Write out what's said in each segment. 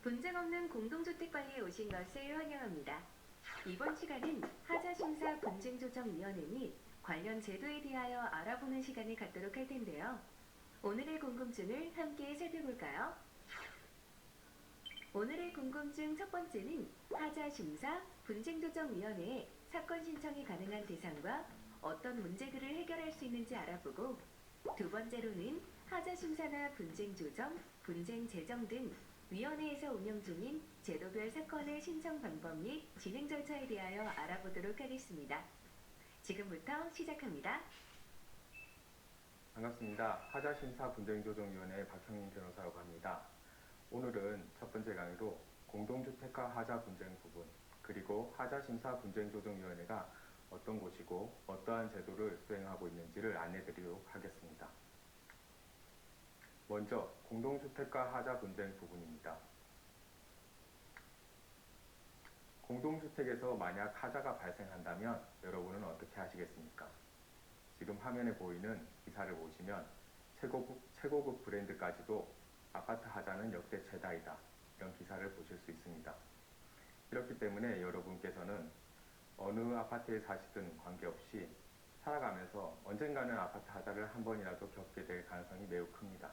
분쟁 없는 공동주택 관리에 오신 것을 환영합니다. 이번 시간은 하자심사 분쟁조정위원회 및 관련 제도에 대하여 알아보는 시간을 갖도록 할 텐데요. 오늘의 궁금증을 함께 살펴볼까요? 오늘의 궁금증 첫 번째는 하자심사 분쟁조정위원회에 사건 신청이 가능한 대상과 어떤 문제들을 해결할 수 있는지 알아보고, 두 번째로는 하자심사나 분쟁조정, 분쟁재정 등 위원회에서 운영 중인 제도별 사건의 신청 방법 및 진행 절차에 대하여 알아보도록 하겠습니다. 지금부터 시작합니다. 반갑습니다. 하자심사분쟁조정위원회 박형민 변호사라고 합니다. 오늘은 첫 번째 강의로 공동주택과 하자 분쟁 부분, 그리고 하자심사분쟁조정위원회가 어떤 곳이고 어떠한 제도를 수행하고 있는지를 안내드리도록 하겠습니다. 먼저 공동주택과 하자 분쟁 부분입니다. 공동주택에서 만약 하자가 발생한다면 여러분은 어떻게 하시겠습니까? 지금 화면에 보이는 기사를 보시면 최고급 브랜드까지도 아파트 하자는 역대 최다이다, 이런 기사를 보실 수 있습니다. 그렇기 때문에 여러분께서는 어느 아파트에 사시든 관계없이 살아가면서 언젠가는 아파트 하자를 한 번이라도 겪게 될 가능성이 매우 큽니다.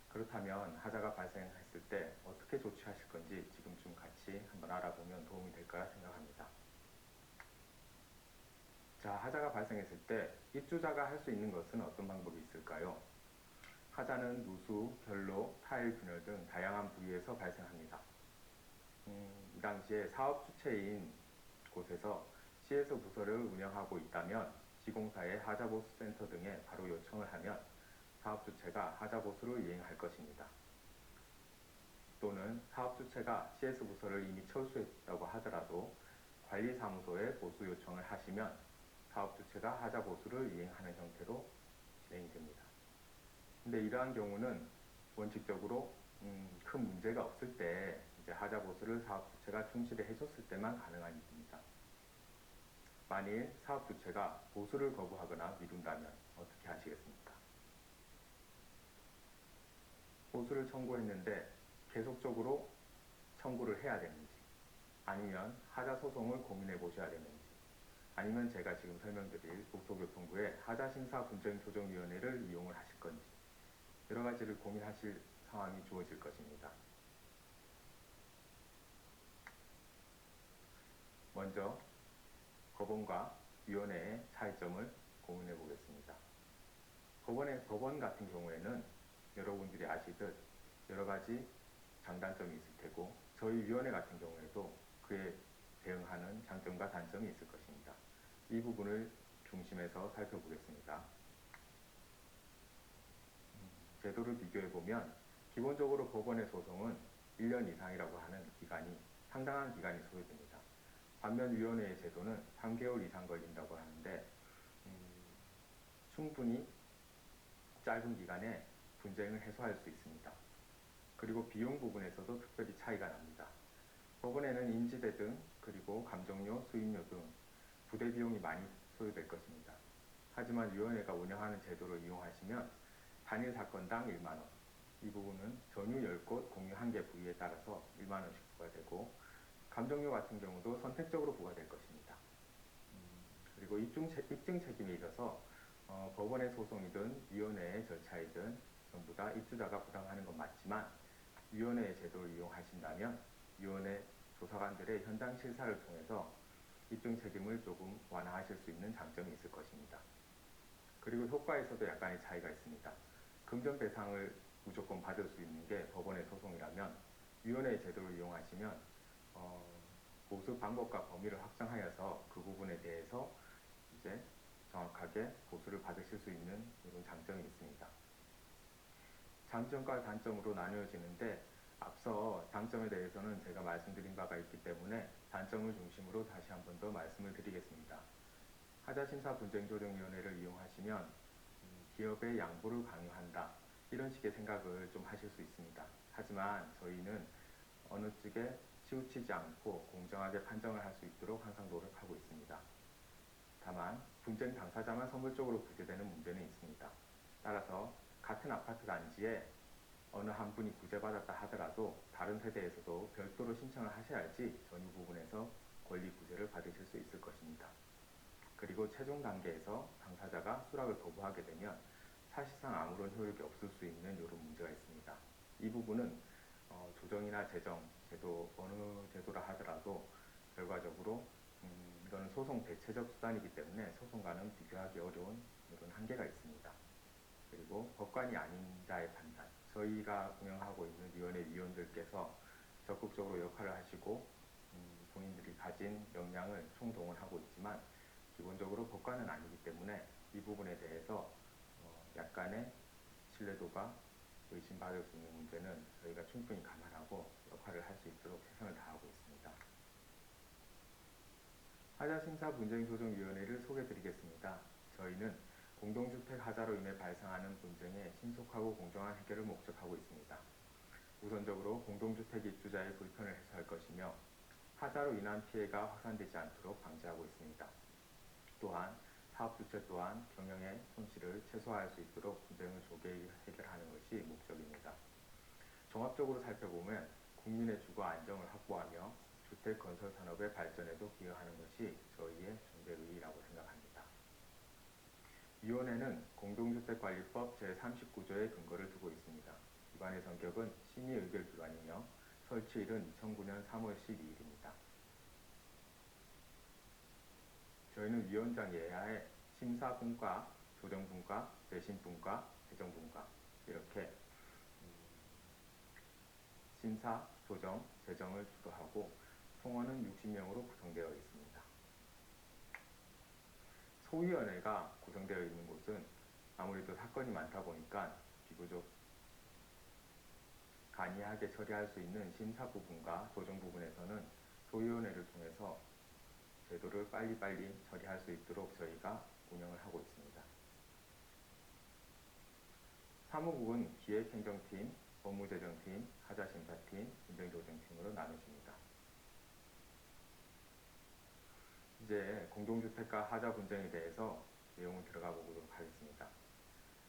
그렇다면 하자가 발생했을 때 어떻게 조치하실 건지 지금쯤 같이 한번 알아보면 도움이 될 거라 생각합니다. 자, 하자가 발생했을 때 입주자가 할 수 있는 것은 어떤 방법이 있을까요? 하자는 누수, 결로, 타일 분열 등 다양한 부위에서 발생합니다. 이 당시에 사업 주체인 곳에서 시에서 부서를 운영하고 있다면 시공사의 하자보수센터 등에 바로 요청을 하면 사업 주체가 하자보수를 이행할 것입니다. 또는 사업 주체가 CS 부서를 이미 철수했다고 하더라도 관리사무소에 보수 요청을 하시면 사업 주체가 하자 보수를 이행하는 형태로 진행이 됩니다. 근데 이러한 경우는 원칙적으로 큰 문제가 없을 때 이제 하자 보수를 사업 주체가 충실히 해줬을 때만 가능한 일입니다. 만일 사업 주체가 보수를 거부하거나 미룬다면 어떻게 하시겠습니까? 보수를 청구했는데 계속적으로 청구를 해야 되는지, 아니면 하자 소송을 고민해 보셔야 되는지, 아니면 제가 지금 설명드릴 국토교통부의 하자심사분쟁조정위원회를 이용을 하실 건지, 여러 가지를 고민하실 상황이 주어질 것입니다. 먼저 법원과 위원회의 차이점을 고민해 보겠습니다. 법원 같은 경우에는 여러분들이 아시듯 여러 가지 장단점이 있을 테고, 저희 위원회 같은 경우에도 그에 대응하는 장점과 단점이 있을 것입니다. 이 부분을 중심에서 살펴보겠습니다. 제도를 비교해보면 기본적으로 법원의 소송은 1년 이상이라고 하는 기간이 상당한 기간이 소요됩니다. 반면 위원회의 제도는 3개월 이상 걸린다고 하는데 충분히 짧은 기간에 분쟁을 해소할 수 있습니다. 그리고 비용 부분에서도 특별히 차이가 납니다. 법원에는 인지대 등, 그리고 감정료, 수임료 등 부대 비용이 많이 소요될 것입니다. 하지만 위원회가 운영하는 제도를 이용하시면 단일 사건당 1만원, 이 부분은 전유 10곳, 공유 1개 부위에 따라서 1만원씩 부과되고, 감정료 같은 경우도 선택적으로 부과될 것입니다. 그리고 입증 책임에 있어서 법원의 소송이든 위원회의 절차이든 전부 다 입주자가 부담하는 건 맞지만, 위원회의 제도를 이용하신다면 위원회 조사관들의 현장 실사를 통해서 입증 책임을 조금 완화하실 수 있는 장점이 있을 것입니다. 그리고 효과에서도 약간의 차이가 있습니다. 금전 배상을 무조건 받을 수 있는 게 법원의 소송이라면, 위원회의 제도를 이용하시면 보수 방법과 범위를 확정하여서 그 부분에 대해서 이제 정확하게 보수를 받으실 수 있는 이런 장점이 있습니다. 장점과 단점으로 나누어지는데, 앞서 장점에 대해서는 제가 말씀드린 바가 있기 때문에 단점을 중심으로 다시 한 번 더 말씀을 드리겠습니다. 하자심사분쟁조정위원회를 이용하시면 기업의 양보를 강요한다, 이런 식의 생각을 좀 하실 수 있습니다. 하지만 저희는 어느 쪽에 치우치지 않고 공정하게 판정을 할 수 있도록 항상 노력하고 있습니다. 다만 분쟁 당사자만 선물적으로 구제되는 문제는 있습니다. 따라서 같은 아파트 단지에 어느 한 분이 구제받았다 하더라도 다른 세대에서도 별도로 신청을 하셔야지 전유 부분에서 권리 구제를 받으실 수 있을 것입니다. 그리고 최종 단계에서 당사자가 수락을 거부하게 되면 사실상 아무런 효력이 없을 수 있는 이런 문제가 있습니다. 이 부분은 조정이나 제정, 제도 어느 제도라 하더라도 결과적으로 이거는 소송 대체적 수단이기 때문에 소송과는 비교하기 어려운 이런 한계가 있습니다. 그리고 법관이 아닌 자의 판단, 저희가 운영하고 있는 위원회 위원들께서 적극적으로 역할을 하시고 본인들이 가진 역량을 총동원하고 있지만 기본적으로 법관은 아니기 때문에 이 부분에 대해서 약간의 신뢰도가 의심받을 수 있는 문제는 저희가 충분히 감안하고 역할을 할 수 있도록 최선을 다하고 있습니다. 하자심사분쟁조정위원회를 소개드리겠습니다. 저희는 공동주택 하자로 인해 발생하는 분쟁의 신속하고 공정한 해결을 목적하고 있습니다. 우선적으로 공동주택 입주자의 불편을 해소할 것이며 하자로 인한 피해가 확산되지 않도록 방지하고 있습니다. 또한 사업주체 또한 경영의 손실을 최소화할 수 있도록 분쟁을 조기 해결하는 것이 목적입니다. 종합적으로 살펴보면 국민의 주거 안정을 확보하며 주택 건설 산업의 발전에도 기여하는 것이 저희의 중대 의의라고 생각합니다. 위원회는 공동주택관리법 제39조의 근거를 두고 있습니다. 기관의 성격은 심의의결기관이며 설치일은 2009년 3월 12일입니다. 저희는 위원장 예하에 심사분과, 조정분과, 재심분과, 재정분과 이렇게 심사, 조정, 재정을 주도하고 총원은 60명으로 구성되어 있습니다. 소위원회가 구성되어 있는 곳은 아무래도 사건이 많다 보니까 비교적 간이하게 처리할 수 있는 심사 부분과 조정 부분에서는 소위원회를 통해서 제도를 빨리빨리 처리할 수 있도록 저희가 운영을 하고 있습니다. 사무국은 기획행정팀, 법무재정팀, 하자심사팀, 분쟁조정팀으로 나눠집니다. 이제 공동주택과 하자 분쟁에 대해서 내용을 들어가 보도록 하겠습니다.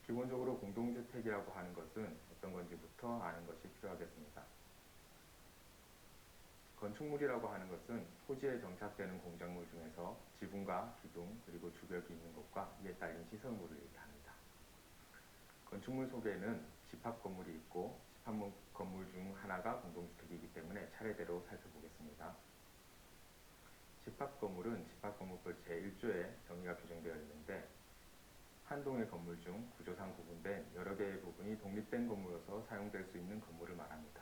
기본적으로 공동주택이라고 하는 것은 어떤 건지부터 아는 것이 필요하겠습니다. 건축물이라고 하는 것은 토지에 정착되는 공작물 중에서 지붕과 기둥 그리고 주벽이 있는 것과 이에 딸린 시설물을 얘기합니다. 건축물 속에는 집합 건물이 있고 집합 건물 중 하나가 공동주택이기 때문에 차례대로 살펴보겠습니다. 집합 건물은 집합건물법 제1조에 정의가 규정되어 있는데 한 동의 건물 중 구조상 구분된 여러 개의 부분이 독립된 건물로서 사용될 수 있는 건물을 말합니다.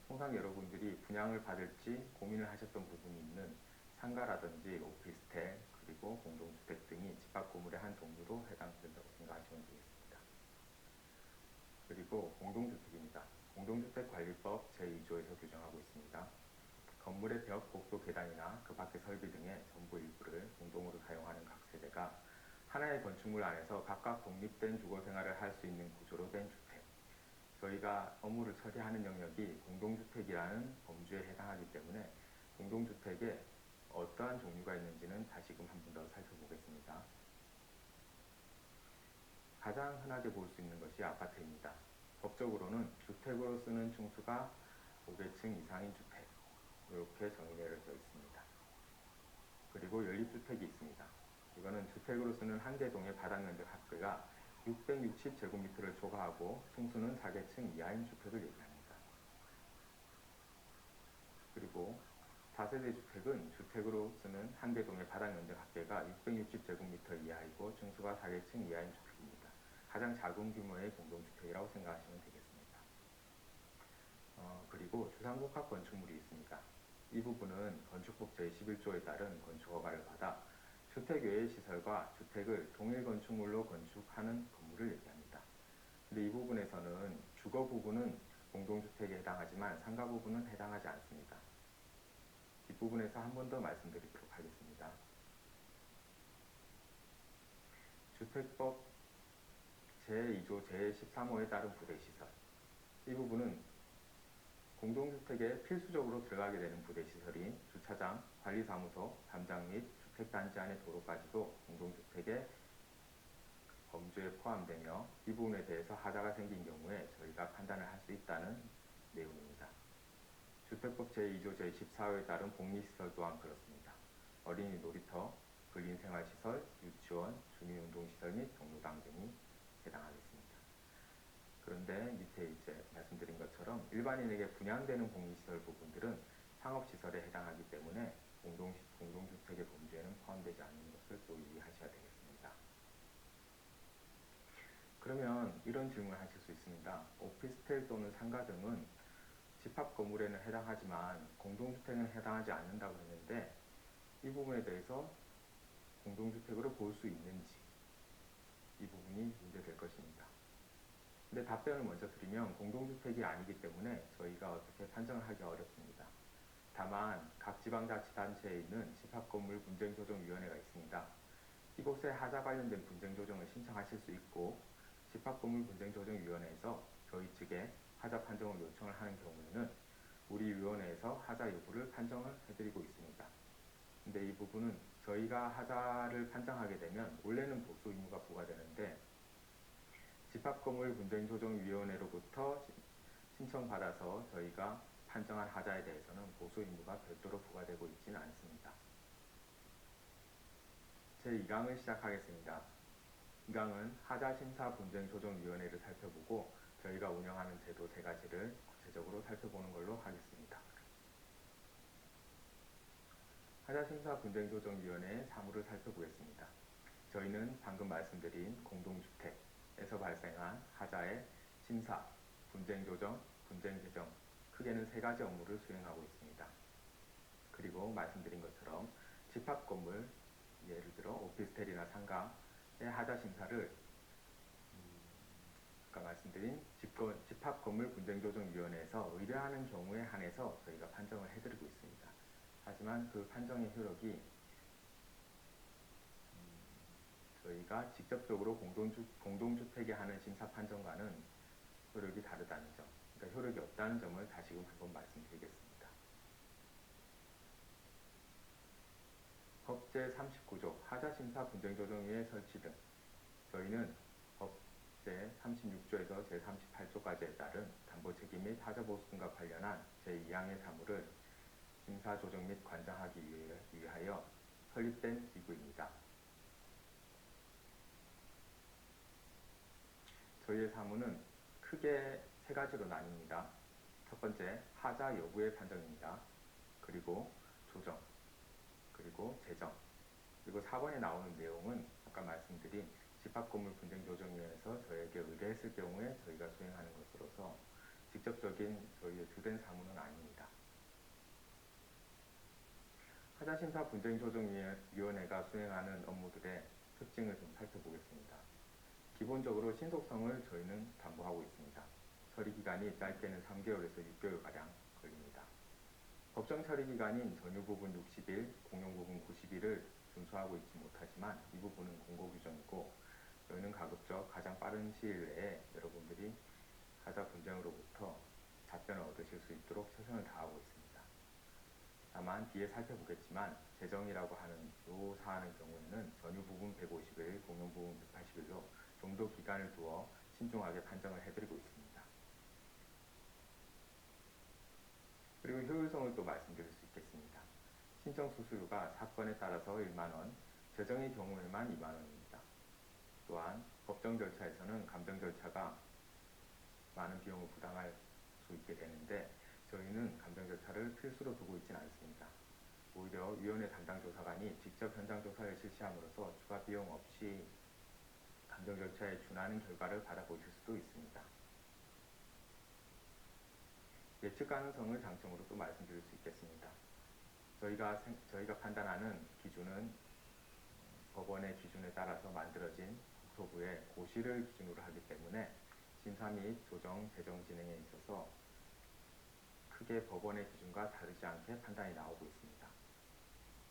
통상 여러분들이 분양을 받을지 고민을 하셨던 부분이 있는 상가라든지 오피스텔 그리고 공동주택 등이 집합건물의 한 종류로 해당된다고 생각하시면 되겠습니다. 그리고 공동주택입니다. 공동주택관리법 제2조에서 규정하고 있습니다. 건물의 벽, 복도, 계단이나 그 밖의 설비 등의 전부 일부를 공동으로 사용하는 각 세대가 하나의 건축물 안에서 각각 독립된 주거생활을 할 수 있는 구조로 된 주택. 저희가 업무를 처리하는 영역이 공동주택이라는 범주에 해당하기 때문에 공동주택에 어떠한 종류가 있는지는 다시금 한 번 더 살펴보겠습니다. 가장 흔하게 볼 수 있는 것이 아파트입니다. 법적으로는 주택으로 쓰는 층수가 5개층 이상인 주택, 이렇게 정의 내려져 있습니다. 그리고 연립주택이 있습니다. 이거는 주택으로 쓰는 한 개 동의 바닥 면적 합계가 660제곱미터를 초과하고 층수는 4개층 이하인 주택을 얘기합니다. 그리고 다세대 주택은 주택으로 쓰는 한 개 동의 바닥 면적 합계가 660제곱미터 이하이고 층수가 4개층 이하인 주택입니다. 가장 작은 규모의 공동주택이라고 생각하시면 되겠습니다. 그리고 주상복합 건축물이 있습니다. 이 부분은 건축법 제11조에 따른 건축허가를 받아 주택 외의 시설과 주택을 동일 건축물로 건축하는 건물을 얘기합니다. 근데 이 부분에서는 주거 부분은 공동주택에 해당하지만 상가 부분은 해당하지 않습니다. 뒷부분에서 한 번 더 말씀드리도록 하겠습니다. 주택법 제2조 제13호에 따른 부대시설. 이 부분은 공동주택에 필수적으로 들어가게 되는 부대시설인 주차장, 관리사무소, 담장 및 주택단지 안의 도로까지도 공동주택에 범주에 포함되며 이 부분에 대해서 하자가 생긴 경우에 저희가 판단을 할 수 있다는 내용입니다. 주택법 제2조 제14호에 따른 복리시설 또한 그렇습니다. 어린이 놀이터, 근린생활시설, 유치원, 주민운동시설 및 경로당 등이 해당하겠습니다. 그런데 밑에 이제 말씀드린 것처럼 일반인에게 분양되는 복리시설 부분들은 상업시설에 해당하기 때문에 공동주택의 범주에는 포함되지 않는 것을 또 유의하셔야 되겠습니다. 그러면 이런 질문을 하실 수 있습니다. 오피스텔 또는 상가 등은 집합 건물에는 해당하지만 공동주택에는 해당하지 않는다고 했는데 이 부분에 대해서 공동주택으로 볼 수 있는지 이 부분이 문제될 것입니다. 근데 답변을 먼저 드리면 공동주택이 아니기 때문에 저희가 어떻게 판정을 하기 어렵습니다. 다만 각 지방자치단체에 있는 집합건물 분쟁조정위원회가 있습니다. 이곳에 하자 관련된 분쟁조정을 신청하실 수 있고 집합건물 분쟁조정위원회에서 저희 측에 하자 판정을 요청을 하는 경우에는 우리 위원회에서 하자 여부를 판정을 해드리고 있습니다. 근데 이 부분은 저희가 하자를 판정하게 되면 원래는 보수 의무가 부과되는데 집합건물 분쟁조정위원회로부터 신청받아서 저희가 판정한 하자에 대해서는 보수 의무가 별도로 부과되고 있지는 않습니다. 제2강을 시작하겠습니다. 2강은 하자심사분쟁조정위원회를 살펴보고 저희가 운영하는 제도 3가지를 구체적으로 살펴보는 걸로 하겠습니다. 하자심사분쟁조정위원회의 사무를 살펴보겠습니다. 저희는 방금 말씀드린 공동주택에서 발생한 하자의 심사, 분쟁조정, 분쟁개정, 크게는 3가지 업무를 수행하고 있습니다. 그리고 말씀드린 것처럼 집합건물, 예를 들어 오피스텔이나 상가의 하자심사를 아까 말씀드린 집합건물 분쟁조정위원회에서 의뢰하는 경우에 한해서 저희가 판정을 해드리고 있습니다. 하지만 그 판정의 효력이 저희가 직접적으로 공동주택에 하는 심사 판정과는 효력이 다르다는 점, 그러니까 효력이 없다는 점을 다시금 한번 말씀드리겠습니다. 법 제39조 하자심사 분쟁조정위의 설치 등 저희는 법 제36조에서 제38조까지에 따른 담보책임 및 하자보수등과 관련한 제2항의 사무를 심사, 조정 및 관장하기 위하여 설립된 기구입니다. 저희의 사무는 크게 3가지로 나뉩니다. 첫 번째, 하자 여부의 판정입니다. 그리고 조정, 그리고 재정, 그리고 4번에 나오는 내용은 아까 말씀드린 집합건물 분쟁조정위원회에서 저희에게 의뢰했을 경우에 저희가 수행하는 것으로서 직접적인 저희의 주된 사무는 아닙니다. 하자심사 분쟁조정위원회가 수행하는 업무들의 특징을 좀 살펴보겠습니다. 기본적으로 신속성을 저희는 담보하고 있습니다. 처리기간이 짧게는 3개월에서 6개월가량 걸립니다. 법정 처리기간인 전유부분 60일, 공용부분 90일을 준수하고 있지 못하지만 이 부분은 공고규정이고 저희는 가급적 가장 빠른 시일 내에 여러분들이 하자 분쟁으로부터 답변을 얻으실 수 있도록 최선을 다하고 있습니다. 다만 뒤에 살펴보겠지만 재정이라고 하는 이 사안의 경우에는 전유부분 150일, 공용부분 180일로 좀 더 기간을 두어 신중하게 판정을 해드리고 있습니다. 그리고 효율성을 또 말씀드릴 수 있겠습니다. 신청 수수료가 사건에 따라서 1만원, 재정의 경우에만 2만원입니다. 또한 법정 절차에서는 감정 절차가 많은 비용을 부담할 수 있게 되는데 저희는 감정 절차를 필수로 두고 있지는 않습니다. 오히려 위원회 담당 조사관이 직접 현장 조사를 실시함으로써 추가 비용 없이 감정 절차에 준하는 결과를 받아보실 수도 있습니다. 예측 가능성을 장점으로 또 말씀드릴 수 있겠습니다. 저희가 판단하는 기준은 법원의 기준에 따라서 만들어진 국토부의 고시를 기준으로 하기 때문에 심사 및 조정, 재정 진행에 있어서 크게 법원의 기준과 다르지 않게 판단이 나오고 있습니다.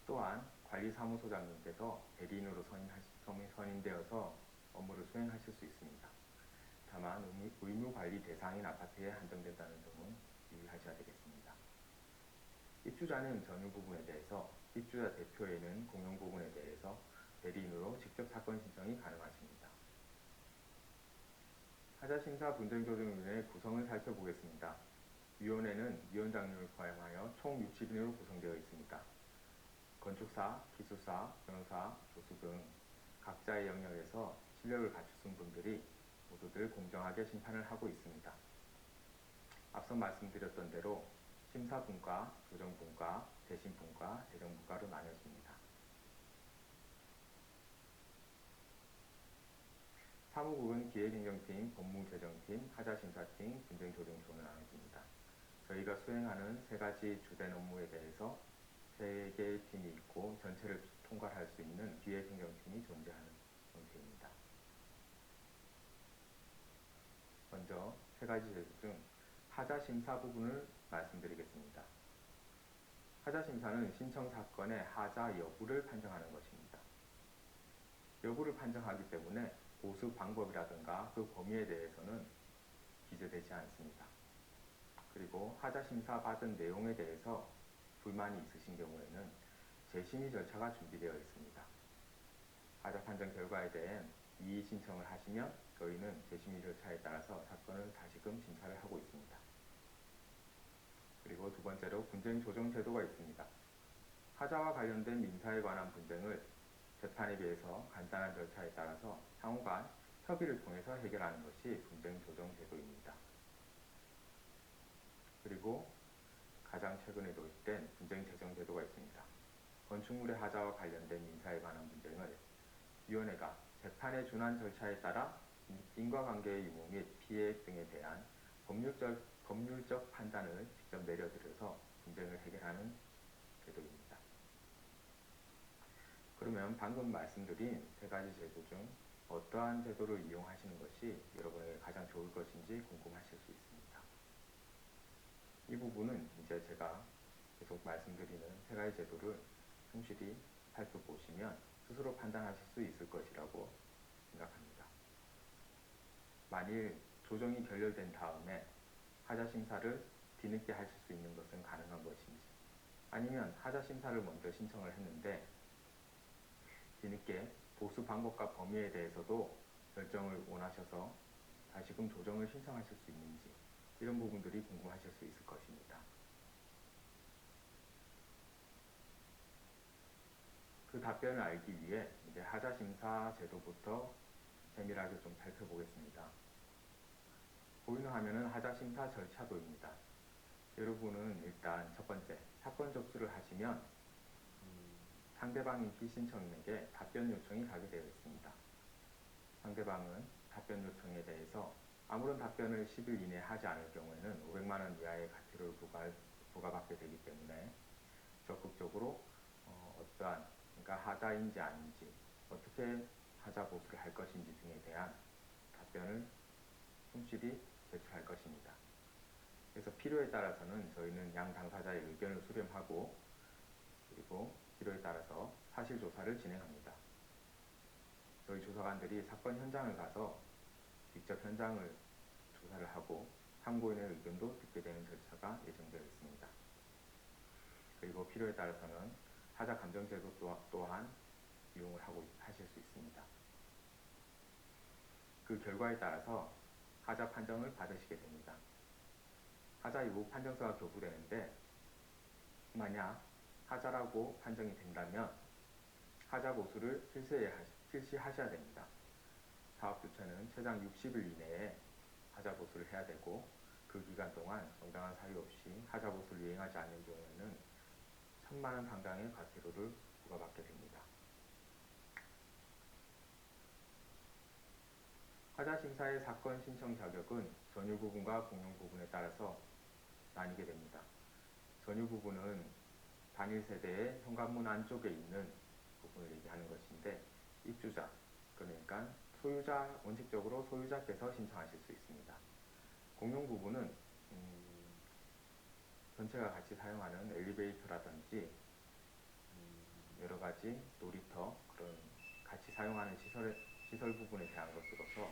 또한 관리사무소장님께서 대리인으로 선임되어서 업무를 수행하실 수 있습니다. 다만 의무관리 대상인 아파트에 한정된다는 점은 유의하셔야 되겠습니다. 입주자는 전유 부분에 대해서, 입주자 대표에는 공용 부분에 대해서 대리인으로 직접 사건 신청이 가능하십니다. 하자심사 분쟁조정위원회 구성을 살펴보겠습니다. 위원회는 위원장님을 포함하여 총 60인으로 구성되어 있습니다. 건축사, 기술사, 변호사, 교수 등 각자의 영역에서 실력을 갖추신 분들이 모두들 공정하게 심판을 하고 있습니다. 앞서 말씀드렸던 대로 심사분과, 조정분과, 재심분과, 재정분과로 나뉘어집니다. 사무국은 기획행정팀, 법무재정팀, 하자심사팀, 분쟁조정팀으로 나눠집니다. 저희가 수행하는 세 가지 주된 업무에 대해서 세 개의 팀이 있고 전체를 통괄할 수 있는 기획행정팀이 존재하는 형태입니다. 먼저 세 가지 제도 중 하자심사 부분을 말씀드리겠습니다. 하자심사는 신청 사건의 하자 여부를 판정하는 것입니다. 여부를 판정하기 때문에 보수 방법이라든가 그 범위에 대해서는 기재되지 않습니다. 그리고 하자심사 받은 내용에 대해서 불만이 있으신 경우에는 재심의 절차가 준비되어 있습니다. 하자 판정 결과에 대한 이의 신청을 하시면 저희는 재심의 절차에 따라서 사건을 다시금 심사를 하고 있습니다. 그리고 두 번째로 분쟁 조정 제도가 있습니다. 하자와 관련된 민사에 관한 분쟁을 재판에 비해서 간단한 절차에 따라서 상호간 협의를 통해서 해결하는 것이 분쟁 조정 제도입니다. 그리고 가장 최근에 도입된 분쟁 재정 제도가 있습니다. 건축물의 하자와 관련된 민사에 관한 분쟁을 위원회가 재판에 준한 절차에 따라 인과관계의 유무 및 피해 등에 대한 법률적 판단을 직접 내려드려서 분쟁을 해결하는 제도입니다. 그러면 방금 말씀드린 세 가지 제도 중 어떠한 제도를 이용하시는 것이 여러분에게 가장 좋을 것인지 궁금하실 수 있습니다. 이 부분은 이제 제가 계속 말씀드리는 세 가지 제도를 충실히 살펴보시면 스스로 판단하실 수 있을 것이라고 생각합니다. 만일 조정이 결렬된 다음에 하자심사를 뒤늦게 하실 수 있는 것은 가능한 것인지, 아니면 하자심사를 먼저 신청을 했는데 뒤늦게 보수 방법과 범위에 대해서도 결정을 원하셔서 다시금 조정을 신청하실 수 있는지, 이런 부분들이 궁금하실 수 있을 것입니다. 그 답변을 알기 위해 이제 하자심사 제도부터 세밀하게 좀 살펴보겠습니다. 보이는 화면은 하자심사 절차도입니다. 여러분은 일단 첫 번째, 사건 접수를 하시면 상대방인 피신청인에게 답변 요청이 가게 되어 있습니다. 상대방은 답변 요청에 대해서 아무런 답변을 10일 이내에 하지 않을 경우에는 500만 원 이하의 과태료를 부과받게 되기 때문에 적극적으로 어떠한, 그러니까 하자인지 아닌지, 어떻게 하자 보수를 할 것인지 등에 대한 답변을 충실히 제출할 것입니다. 그래서 필요에 따라서는 저희는 양 당사자의 의견을 수렴하고, 그리고 필요에 따라서 사실 조사를 진행합니다. 저희 조사관들이 사건 현장을 가서 직접 현장을 조사를 하고 참고인의 의견도 듣게 되는 절차가 예정되어 있습니다. 그리고 필요에 따라서는 하자 감정제도 또한 이용을 하실 수 있습니다. 그 결과에 따라서 하자 판정을 받으시게 됩니다. 하자 이후 판정서가 교부되는데, 만약 하자라고 판정이 된다면 하자 보수를 실시하셔야 됩니다. 사업 주체는 최장 60일 이내에 하자 보수를 해야 되고, 그 기간 동안 정당한 사유 없이 하자 보수를 이행하지 않는 경우에는 1,000만 원 상당의 과태료를 부과받게 됩니다. 하자 심사의 사건 신청 자격은 전유 부분과 공용 부분에 따라서 나뉘게 됩니다. 전유 부분은 단일 세대의 현관문 안쪽에 있는 부분을 얘기하는 것인데, 입주자, 그러니까 소유자, 원칙적으로 소유자께서 신청하실 수 있습니다. 공용 부분은 전체가 같이 사용하는 엘리베이터라든지 여러 가지 놀이터, 그런 같이 사용하는 시설 부분에 대한 것으로서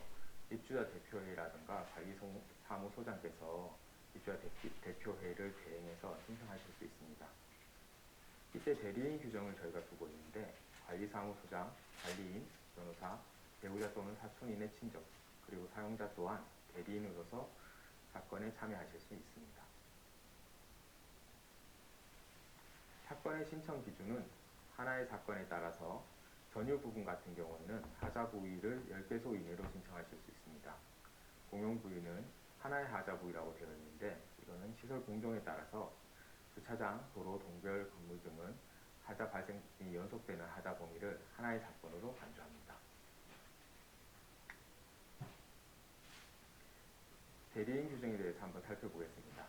입주자 대표회의라든가 관리사무소장께서 입주자 대표회의를 대행해서 신청하실 수 있습니다. 이때 대리인 규정을 저희가 두고 있는데, 관리사무소장, 관리인, 변호사, 배우자 또는 사촌인의 친족, 그리고 사용자 또한 대리인으로서 사건에 참여하실 수 있습니다. 사건의 신청 기준은 하나의 사건에 따라서 전유 부분 같은 경우에는 하자 부위를 10개소 이내로 신청하실 수 있습니다. 공용 부위는 하나의 하자 부위라고 되어 있는데 이거는 시설 공정에 따라서 주차장, 도로, 동별 건물 등은 하자 발생이 연속되는 하자 범위를 하나의 사건으로 간주합니다. 대리인 규정에 대해서 한번 살펴보겠습니다.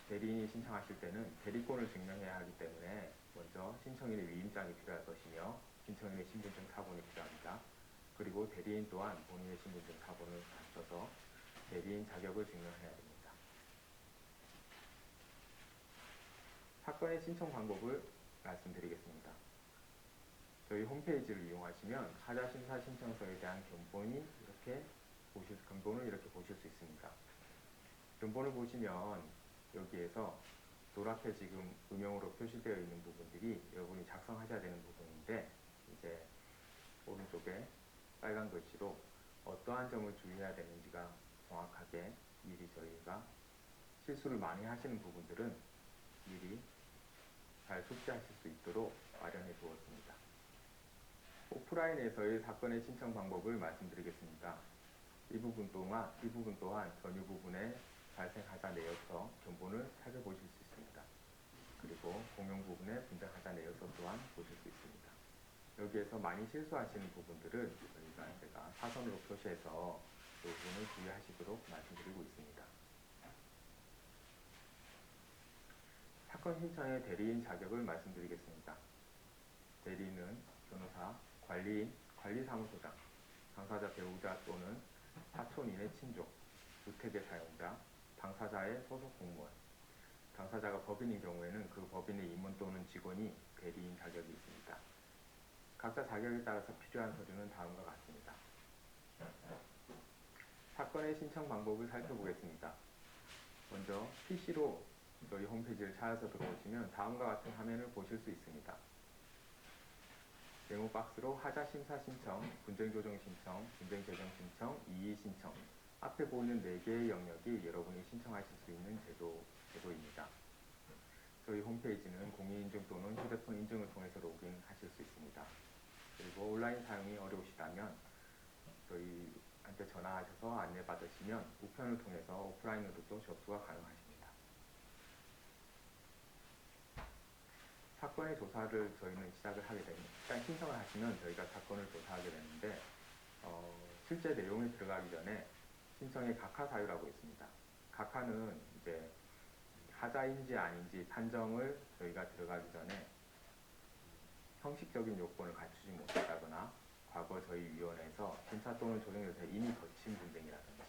대리인이 신청하실 때는 대리권을 증명해야 하기 때문에 먼저 신청인의 위임장이 필요할 것이며 신청인의 신분증 사본이 필요합니다. 그리고 대리인 또한 본인의 신분증 사본을 갖춰서 대리인 자격을 증명해야 됩니다. 사건의 신청 방법을 말씀드리겠습니다. 저희 홈페이지를 이용하시면 하자심사 신청서에 대한 견본을 이렇게 보실 수 있습니다. 견본을 보시면 여기에서 노랗게 지금 음영으로 표시되어 있는 부분들이 여러분이 작성하셔야 되는 부분인데 이제 오른쪽에 빨간 글씨로 어떠한 점을 주의해야 되는지가 정확하게 미리 저희가 실수를 많이 하시는 부분들은 미리 잘 숙지하실 수 있도록 마련해 두었습니다. 오프라인에서의 사건의 신청 방법을 말씀드리겠습니다. 이 부분 또한 전유 부분에 발생하자 내역서 견본을 살펴보실 수 있습니다. 그리고 공용 부분에 분쟁하자 내역서 또한 보실 수 있습니다. 여기에서 많이 실수하시는 부분들은 제가 사선으로 표시해서 그 부분을 주의하시도록 말씀드리고 있습니다. 사건 신청의 대리인 자격을 말씀드리겠습니다. 대리인은 변호사, 관리인, 관리사무소장, 당사자 배우자 또는 사촌인의 친족, 주택의 사용자, 당사자의 소속 공무원, 당사자가 법인인 경우에는 그 법인의 임원 또는 직원이 대리인 자격이 있습니다. 각자 자격에 따라서 필요한 서류는 다음과 같습니다. 사건의 신청 방법을 살펴보겠습니다. 먼저 PC로 저희 홈페이지를 찾아서 들어오시면 다음과 같은 화면을 보실 수 있습니다. 메모 박스로 하자 심사 신청, 분쟁 조정 신청, 분쟁 재정 신청, 이의 신청 앞에 보이는 4개의 영역이 여러분이 신청하실 수 있는 제도입니다. 저희 홈페이지는 공인인증 또는 휴대폰 인증을 통해서 로그인하실 수 있습니다. 그리고 온라인 사용이 어려우시다면 저희한테 전화하셔서 안내받으시면 우편을 통해서 오프라인으로도 접수가 가능하십니다. 사건의 조사를 저희는 시작을 하게 됩니다. 일단 신청을 하시면 저희가 사건을 조사하게 되는데 실제 내용에 들어가기 전에 신청의 각하 사유라고 있습니다. 각하는 이제 하자인지 아닌지 판정을 저희가 들어가기 전에 형식적인 요건을 갖추지 못했다거나 과거 저희 위원회에서 심사 또는 조정 절차를 이미 거친 분쟁이라든지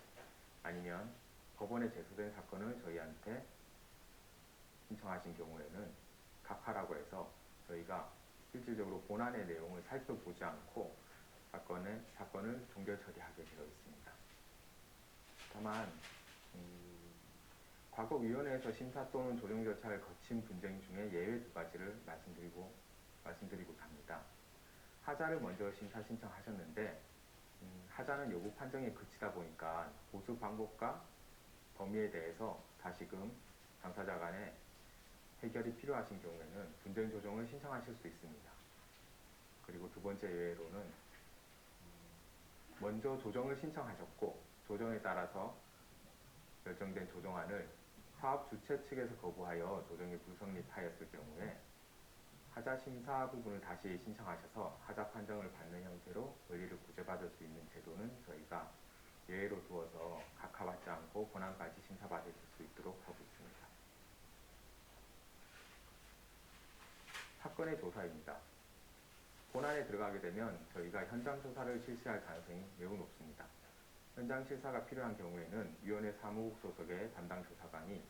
아니면 법원에 제소된 사건을 저희한테 신청하신 경우에는 각하라고 해서 저희가 실질적으로 본안의 내용을 살펴보지 않고 사건을 종결 처리하게 되어 있습니다. 다만 과거 위원회에서 심사 또는 조정 절차를 거친 분쟁 중에 예외 2가지를 말씀드리고자 합니다. 하자를 먼저 심사 신청하셨는데 하자는 여부 판정에 그치다 보니까 보수 방법과 범위에 대해서 다시금 당사자 간에 해결이 필요하신 경우에는 분쟁 조정을 신청하실 수 있습니다. 그리고 2번째 예외로는 먼저 조정을 신청하셨고 조정에 따라서 결정된 조정안을 사업 주체 측에서 거부하여 조정이 불성립하였을 경우에 하자 심사 부분을 다시 신청하셔서 하자 판정을 받는 형태로 권리를 구제받을 수 있는 제도는 저희가 예외로 두어서 각하받지 않고 본안까지 심사받으실 수 있도록 하고 있습니다. 사건의 조사입니다. 본안에 들어가게 되면 저희가 현장 조사를 실시할 가능성이 매우 높습니다. 현장 실사가 필요한 경우에는 위원회 사무국 소속의 담당 조사관이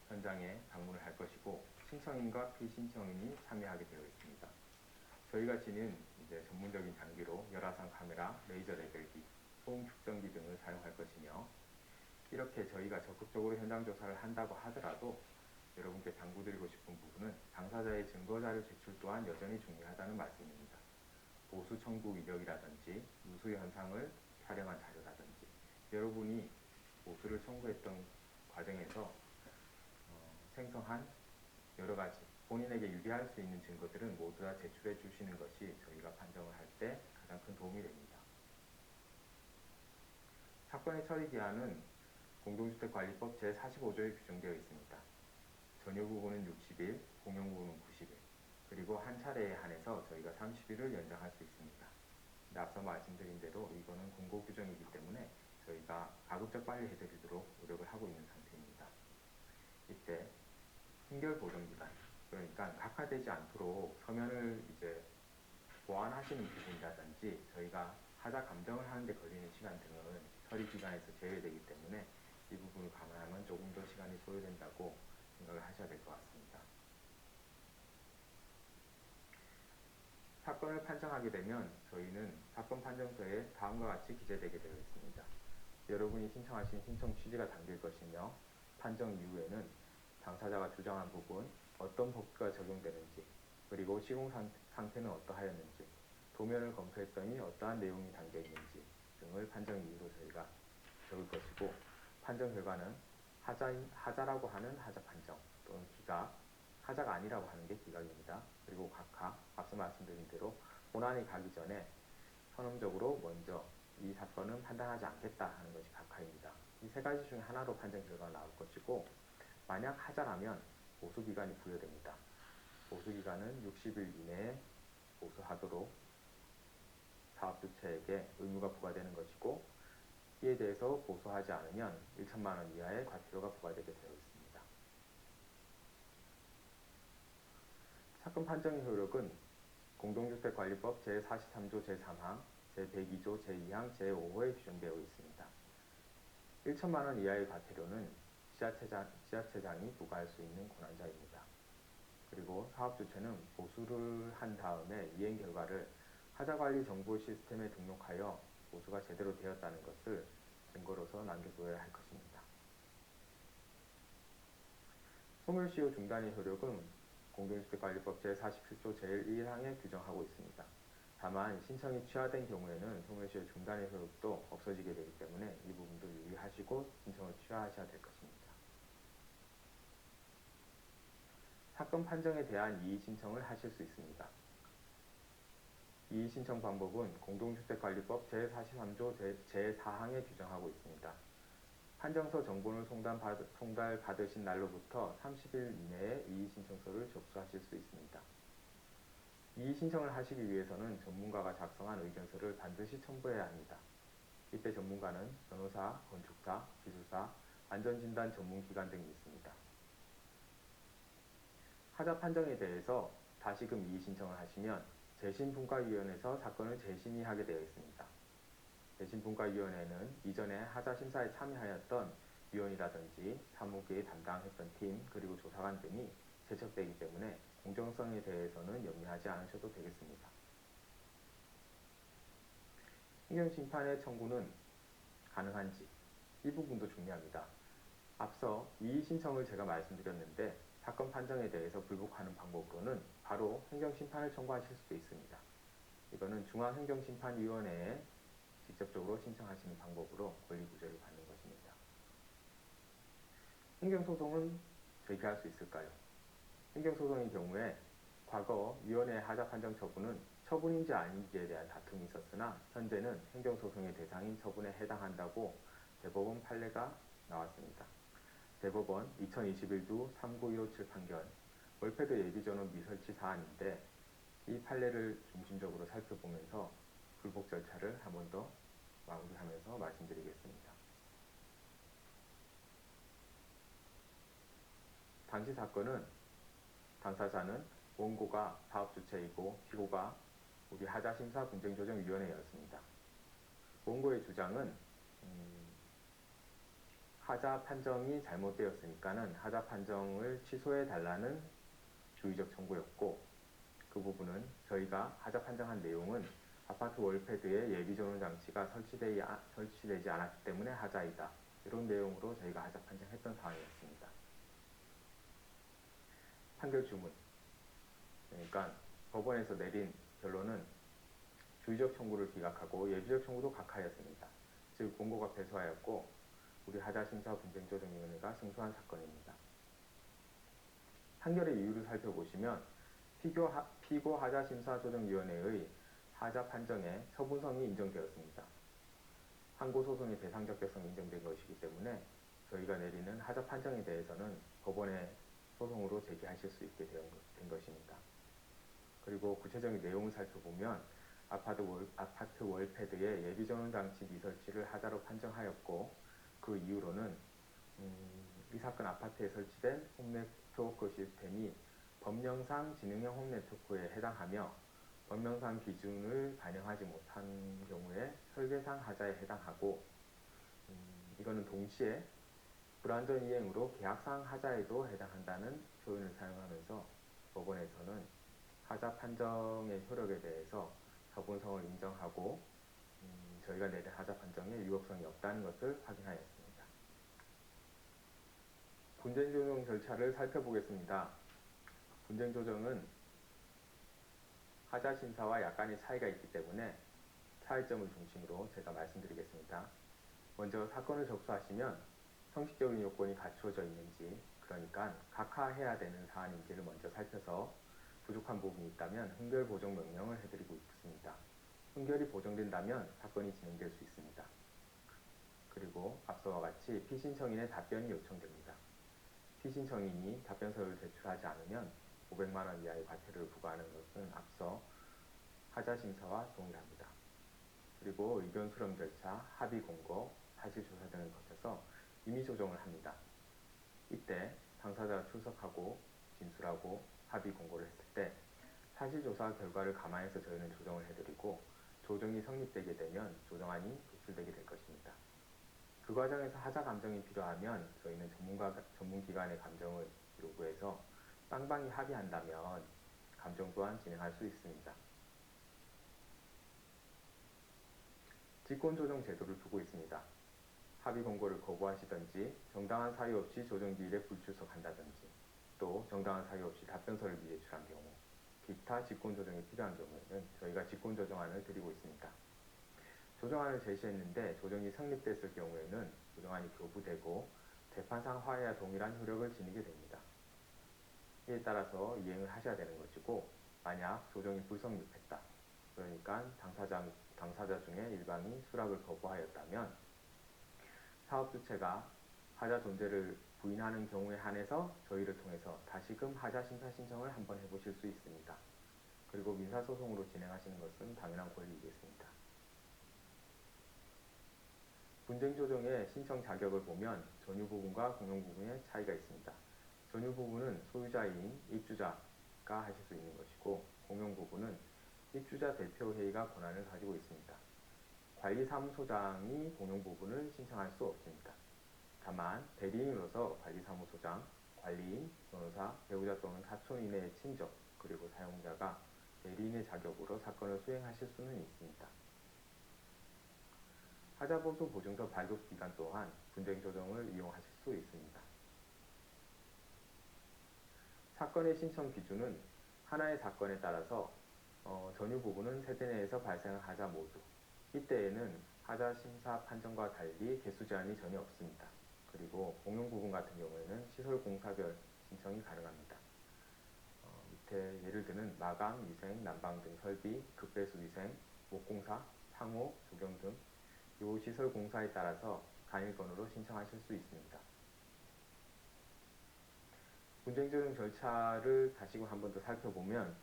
현장에 방문을 할 것이고 신청인과 피신청인이 참여하게 되어 있습니다. 저희가 지닌 전문적인 장비로 열화상 카메라, 레이저 레벨기, 소음 측정기 등을 사용할 것이며 이렇게 저희가 적극적으로 현장 조사를 한다고 하더라도 여러분께 당부드리고 싶은 부분은 당사자의 증거자료 제출 또한 여전히 중요하다는 말씀입니다. 보수 청구 이력이라든지 누수 현상을 촬영한 자료라든지 여러분이 보수를 청구했던 과정에서 생성한 여러 가지 본인에게 유리할 수 있는 증거들은 모두 다 제출해 주시는 것이 저희가 판정을 할 때 가장 큰 도움이 됩니다. 사건의 처리 기한은 공동주택관리법 제45조에 규정되어 있습니다. 전유 부분은 60일, 공용 부분은 90일, 그리고 한 차례에 한해서 저희가 30일을 연장할 수 있습니다. 근데 앞서 말씀드린 대로 이거는 공고 규정이기 때문에 저희가 가급적 빨리 해드리도록 노력을 하고 있는 상태입니다. 이때 hin결 보정 기간, 그러니까 각하되지 않도록 서면을 이제 보완하시는 부분이라든지 저희가 하자 감정을 하는데 걸리는 시간 등은 처리 기간에서 제외되기 때문에 이 부분을 감안하면 조금 더 시간이 소요된다고 생각을 하셔야 될 것 같습니다. 사건을 판정하게 되면 저희는 사건 판정서에 다음과 같이 기재되게 되어 있습니다. 여러분이 신청하신 신청 취지가 담길 것이며 판정 이후에는 당사자가 주장한 부분, 어떤 법규가 적용되는지, 그리고 시공 상태는 어떠하였는지, 도면을 검토했더니 어떠한 내용이 담겨 있는지 등을 판정 이유로 저희가 적을 것이고, 판정 결과는 하자라고 하는 하자 판정 또는 기각, 하자가 아니라고 하는 게 기각입니다. 그리고 각하, 앞서 말씀드린 대로 본안이 가기 전에 선언적으로 먼저 이 사건은 판단하지 않겠다 하는 것이 각하입니다. 이 세 가지 중에 하나로 판정 결과가 나올 것이고, 만약 하자라면 보수기간이 부여됩니다. 보수기간은 60일 이내에 보수하도록 사업주체에게 의무가 부과되는 것이고, 이에 대해서 보수하지 않으면 1천만 원 이하의 과태료가 부과되게 되어 있습니다. 사건 판정의 효력은 공동주택관리법 제43조 제3항, 제102조 제2항, 제5호에 규정되어 있습니다. 1천만 원 이하의 과태료는 지자체장이 부과할 수 있는 권한자입니다. 그리고 사업주체는 보수를 한 다음에 이행 결과를 하자관리 정보 시스템에 등록하여 보수가 제대로 되었다는 것을 증거로서 남겨두어야 할 것입니다. 소멸시효 중단의 효력은 공동주택관리법 제47조 제1항에 규정하고 있습니다. 다만 신청이 취하된 경우에는 소멸시효 중단의 효력도 없어지게 되기 때문에 이 부분도 유의하시고 신청을 취하하셔야 될 것입니다. 사건 판정에 대한 이의 신청을 하실 수 있습니다. 이의 신청 방법은 공동주택관리법 제43조 제4항에 규정하고 있습니다. 판정서 정본을 송달받으신 날로부터 30일 이내에 이의 신청서를 접수하실 수 있습니다. 이의 신청을 하시기 위해서는 전문가가 작성한 의견서를 반드시 첨부해야 합니다. 이때 전문가는 변호사, 건축사, 기술사, 안전진단 전문기관 등이 있습니다. 하자 판정에 대해서 다시금 이의 신청을 하시면 재심분과위원회에서 사건을 재심의하게 되어 있습니다. 재심분과위원회는 이전에 하자 심사에 참여하였던 위원이라든지 사무국에 담당했던 팀 그리고 조사관 등이 제척되기 때문에 공정성에 대해서는 염려하지 않으셔도 되겠습니다. 행정심판의 청구는 가능한지 이 부분도 중요합니다. 앞서 이의 신청을 제가 말씀드렸는데 사건 판정에 대해서 불복하는 방법으로는 바로 행정심판을 청구하실 수도 있습니다. 이거는 중앙행정심판위원회에 직접적으로 신청하시는 방법으로 권리구제를 받는 것입니다. 행정소송은 제기할 수 있을까요? 행정소송의 경우에 과거 위원회의 하자 판정 처분은 처분인지 아닌지에 대한 다툼이 있었으나 현재는 행정소송의 대상인 처분에 해당한다고 대법원 판례가 나왔습니다. 대법원 2021두 39157 판결, 월패드 예비전원 미설치 사안인데 이 판례를 중심적으로 살펴보면서 불복 절차를 한 번 더 마무리하면서 말씀드리겠습니다. 당시 사건은 당사자는 원고가 사업주체이고 피고가 우리 하자심사분쟁조정위원회였습니다. 원고의 주장은 하자 판정이 잘못되었으니까는 하자 판정을 취소해달라는 주의적 청구였고, 그 부분은 저희가 하자 판정한 내용은 아파트 월패드에 예비전원 장치가 설치되지 않았기 때문에 하자이다. 이런 내용으로 저희가 하자 판정했던 사항이었습니다. 판결 주문. 그러니까 법원에서 내린 결론은 주의적 청구를 기각하고 예비적 청구도 각하였습니다. 즉 원고가 패소하였고 우리 하자심사 분쟁조정위원회가 승소한 사건입니다. 판결의 이유를 살펴보시면 피고 하자심사조정위원회의 하자 판정에 처분성이 인정되었습니다. 항고소송의 배상적격성이 인정된 것이기 때문에 저희가 내리는 하자 판정에 대해서는 법원에 소송으로 제기하실 수 있게 된 것입니다. 그리고 구체적인 내용을 살펴보면 아파트 월패드의 예비전원 장치 미설치를 하자로 판정하였고, 그 이유로는 이 사건 아파트에 설치된 홈네트워크 시스템이 법령상 지능형 홈네트워크에 해당하며 법령상 기준을 반영하지 못한 경우에 설계상 하자에 해당하고, 이거는 동시에 불완전 이행으로 계약상 하자에도 해당한다는 표현을 사용하면서 법원에서는 하자 판정의 효력에 대해서 처분성을 인정하고 저희가 내린 하자 판정에 위법성이 없다는 것을 확인하였습니다. 분쟁조정 절차를 살펴보겠습니다. 분쟁조정은 하자 심사와 약간의 차이가 있기 때문에 차이점을 중심으로 제가 말씀드리겠습니다. 먼저 사건을 접수하시면 형식적인 요건이 갖추어져 있는지, 그러니까 각하해야 되는 사안인지를 먼저 살펴서 부족한 부분이 있다면 흥결 보정 명령을 해드리고 있습니다. 흥결이 보정된다면 사건이 진행될 수 있습니다. 그리고 앞서와 같이 피신청인의 답변이 요청됩니다. 피신청인이 답변서를 제출하지 않으면 500만 원 이하의 과태료를 부과하는 것은 앞서 하자심사와 동일합니다. 그리고 의견 수렴 절차, 합의 공고, 사실 조사 등을 거쳐서 임의 조정을 합니다. 이때 당사자가 출석하고 진술하고 합의 공고를 했을 때 사실 조사 결과를 감안해서 저희는 조정을 해드리고, 조정이 성립되게 되면 조정안이 도출되게 될 것입니다. 그 과정에서 하자 감정이 필요하면 저희는 전문기관의 감정을 요구해서 쌍방이 합의한다면 감정 또한 진행할 수 있습니다. 직권조정 제도를 두고 있습니다. 합의 공고를 거부하시든지 정당한 사유 없이 조정기일에 불출석한다든지, 또 정당한 사유 없이 답변서를 미제출한 경우, 기타 직권조정이 필요한 경우에는 저희가 직권조정안을 드리고 있습니다. 조정안을 제시했는데 조정이 성립됐을 경우에는 조정안이 교부되고 재판상 화해와 동일한 효력을 지니게 됩니다. 이에 따라서 이행을 하셔야 되는 것이고, 만약 조정이 불성립했다, 그러니까 당사자 중에 일방이 수락을 거부하였다면 사업주체가 하자 존재를 부인하는 경우에 한해서 저희를 통해서 다시금 하자 심사 신청을 한번 해보실 수 있습니다. 그리고 민사소송으로 진행하시는 것은 당연한 권리이겠습니다. 분쟁조정의 신청 자격을 보면 전유 부분과 공용 부분의 차이가 있습니다. 전유 부분은 소유자인 입주자가 하실 수 있는 것이고, 공용 부분은 입주자 대표회의가 권한을 가지고 있습니다. 관리사무소장이 공용 부분을 신청할 수 없습니다. 다만 대리인으로서 관리사무소장, 관리인, 변호사, 배우자 또는 사촌 이내의 친족, 그리고 사용자가 대리인의 자격으로 사건을 수행하실 수는 있습니다. 하자보수 보증서 발급 기간 또한 분쟁조정을 이용하실 수 있습니다. 사건의 신청 기준은 하나의 사건에 따라서 전유 부분은 세대 내에서 발생한 하자 모두, 이때에는 하자 심사 판정과 달리 개수 제한이 전혀 없습니다. 그리고 공용 부분 같은 경우에는 시설 공사별 신청이 가능합니다. 밑에 예를 들면 마감, 위생, 난방 등 설비, 급배수 위생, 목공사, 상호, 조경 등 이 시설 공사에 따라서 단일건으로 신청하실 수 있습니다. 분쟁조정 절차를 다시금 한 번 더 살펴보면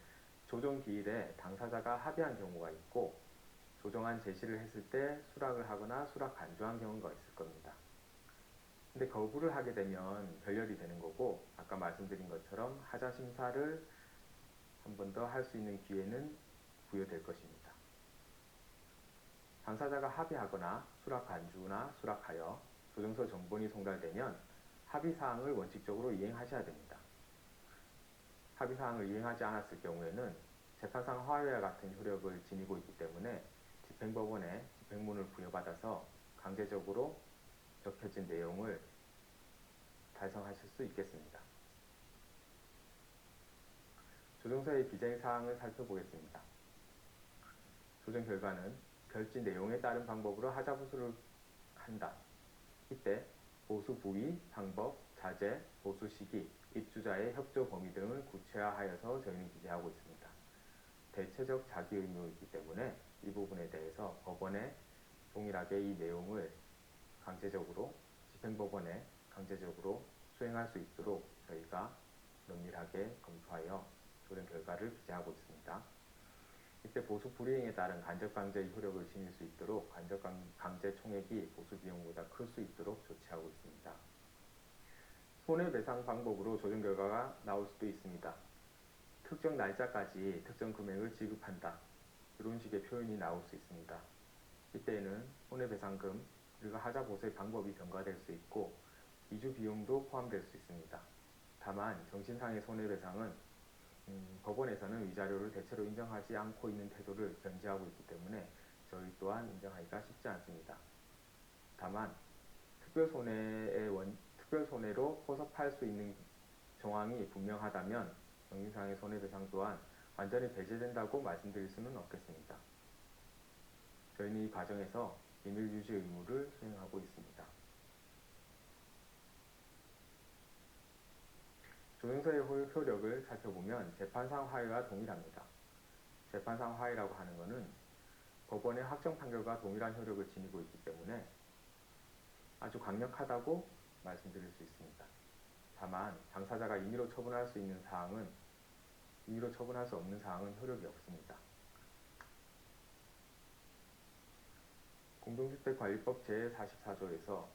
조정 기일에 당사자가 합의한 경우가 있고, 조정안 제시를 했을 때 수락을 하거나 수락 간주한 경우가 있을 겁니다. 근데 거부를 하게 되면 결렬이 되는 거고, 아까 말씀드린 것처럼 하자 심사를 한 번 더 할 수 있는 기회는 부여될 것입니다. 당사자가 합의하거나 수락 간주나 수락하여 조정서 정본이 송달되면 합의사항을 원칙적으로 이행하셔야 됩니다. 합의사항을 이행하지 않았을 경우에는 재판상 화해와 같은 효력을 지니고 있기 때문에 집행법원에 집행문을 부여받아서 강제적으로 적혀진 내용을 달성하실 수 있겠습니다. 조정서의 기재사항을 살펴보겠습니다. 조정 결과는 결지 내용에 따른 방법으로 하자부수를 한다. 이때 보수 부위, 방법, 자재, 보수 시기, 입주자의 협조 범위 등을 구체화하여서 저희는 기재하고 있습니다. 대체적 자기 의무이기 때문에 이 부분에 대해서 법원에 동일하게 이 내용을 강제적으로 집행법원에 강제적으로 수행할 수 있도록 저희가 면밀하게 검토하여 조정 결과를 기재하고 있습니다. 이때 보수 불이행에 따른 간접 강제의 효력을 지닐 수 있도록 간접 강제 총액이 보수 비용보다 클 수 있도록 조치하고 있습니다. 손해배상 방법으로 조정 결과가 나올 수도 있습니다. 특정 날짜까지 특정 금액을 지급한다. 이런 식의 표현이 나올 수 있습니다. 이때에는 손해배상금 그리고 하자 보수의 방법이 경과될 수 있고 이주 비용도 포함될 수 있습니다. 다만 정신상의 손해배상은 법원에서는 위자료를 대체로 인정하지 않고 있는 태도를 견지하고 있기 때문에 저희 또한 인정하기가 쉽지 않습니다. 다만 특별손해로 포섭할 수 있는 정황이 분명하다면 정신상의 손해배상 또한 완전히 배제된다고 말씀드릴 수는 없겠습니다. 저희는 이 과정에서 비밀 유지 의무를 수행하고 있습니다. 조정서의 효력을 살펴보면 재판상 화해와 동일합니다. 재판상 화해라고 하는 것은 법원의 확정 판결과 동일한 효력을 지니고 있기 때문에 아주 강력하다고 말씀드릴 수 있습니다. 다만 당사자가 임의로 처분할 수 있는 사항은 임의로 처분할 수 없는 사항은 효력이 없습니다. 공동주택관리법 제44조에서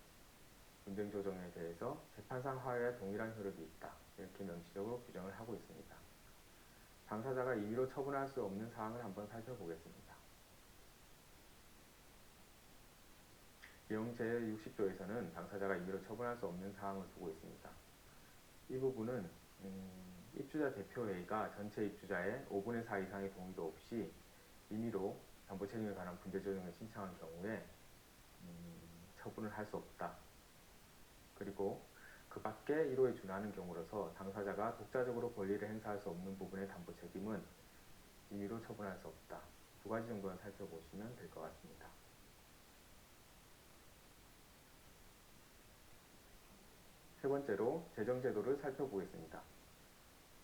분쟁조정에 대해서 재판상 화해와 동일한 효력이 있다. 이렇게 명시적으로 규정을 하고 있습니다. 당사자가 임의로 처분할 수 없는 사항을 한번 살펴보겠습니다. 영 제60조에서는 당사자가 임의로 처분할 수 없는 사항을 두고 있습니다. 이 부분은 입주자 대표회의가 전체 입주자의 5분의 4 이상의 동의도 없이 임의로 담보책임에 관한 분쟁조정을 신청한 경우에 처분을 할 수 없다. 그리고 그 밖에 이로에 준하는 경우로서 당사자가 독자적으로 권리를 행사할 수 없는 부분의 담보책임은 임의로 처분할 수 없다. 두 가지 정도는 살펴보시면 될 것 같습니다. 세 번째로 재정제도를 살펴보겠습니다.